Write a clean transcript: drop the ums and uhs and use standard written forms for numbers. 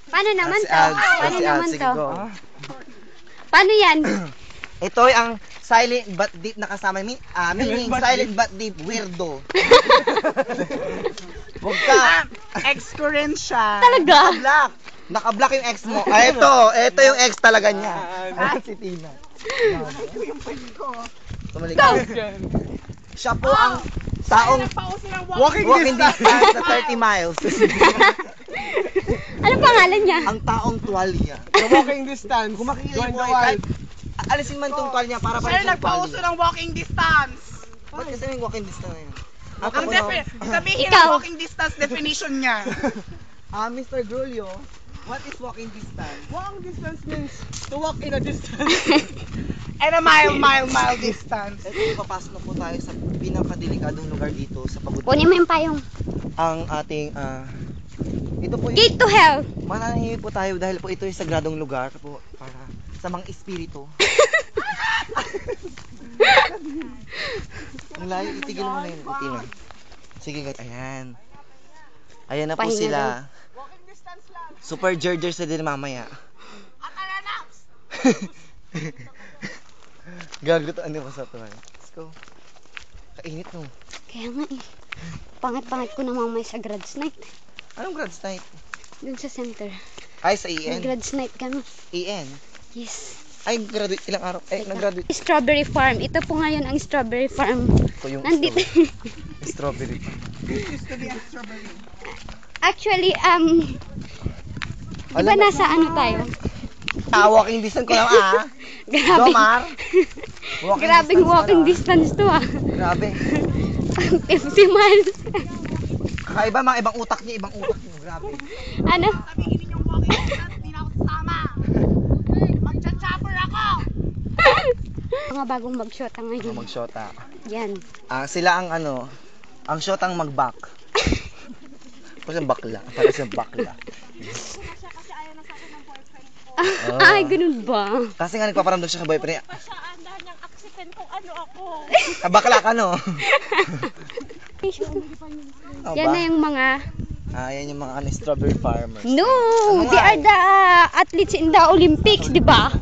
Paano naman Si to? Al. Paano Si Al. naman Sige, to? go. Paano yan? Ito ay ang silent but deep na kasama. Meaning, silent but deep weirdo. Huwag ka. Ex ko rin siya. Talaga? Naka-block. Naka-block yung ex mo. Ah, ito yung ex talaga niya. Si Tina. Tumalik ka. Siya po ang taong Walking walking distance. distance sa 30 miles. Ano pangalan niya? Ang taong tuwalya. The walking distance. Kung makikita Join mo the ay kahit wild. alisin man tong tuwalya para Sir, pa rin nagpauso tuwalya. ng walking distance. Ba't kasi may walking distance na yun? Sabihin Ikaw. ang walking distance definition niya. Mr. Julio, what is walking distance? Walking distance means to walk in a distance. And a mile distance. Ito, papasok na po tayo sa pinakadelikadong lugar dito sa Pagod. Kunin mo yung payong. Ang ating, ito po Gate to hell. mananahingi po tayo dahil po ito ay sagradong lugar po para sa mga espiritu. Ang layo, itigil mo na yun. Tina. Sige guys, ayan. Ayan na po Pahinga sila. Walking distance lang. Super jerjers na din mamaya. Akalanaps. Gago to, ano sa ito. Let's go. Kainit no. Kaya nga eh. Pangat-pangat ko namang may sa grads night. Anong grads night? Dun sa center. Ay, sa May EN. grads night kami. EN. Yes. Ay, graduate ilang araw. Nag-graduate. Strawberry farm. Ito po ngayon ang strawberry farm. Ito yung Nandito. strawberry. Used to be a strawberry. Actually, di ba nasa ano tayo? Walking distance ko lang Grabe. Domar. Grabing walking distance to Grabe. 50 miles. Kakaiba, mga ibang utak niya, Grabe. Ano? Sabihin ninyong walking distance, hindi na ako sasama. Magcha-chopper ako. Mga bagong mag-shota ngayon. Mag-shota. Yan. Sila ang ang shotang mag-back. Para siyang bakla. Oh. Ay, ganun ba? Kasi nga nagpaparamdam siya sa boyfriend niya. Pasyaan niyang aksipen kung ano ako. Bakla ka no? Yan na yung mga... Yan yung mga strawberry farmers. No! Ano They nga are the athletes in the Olympics, di ba?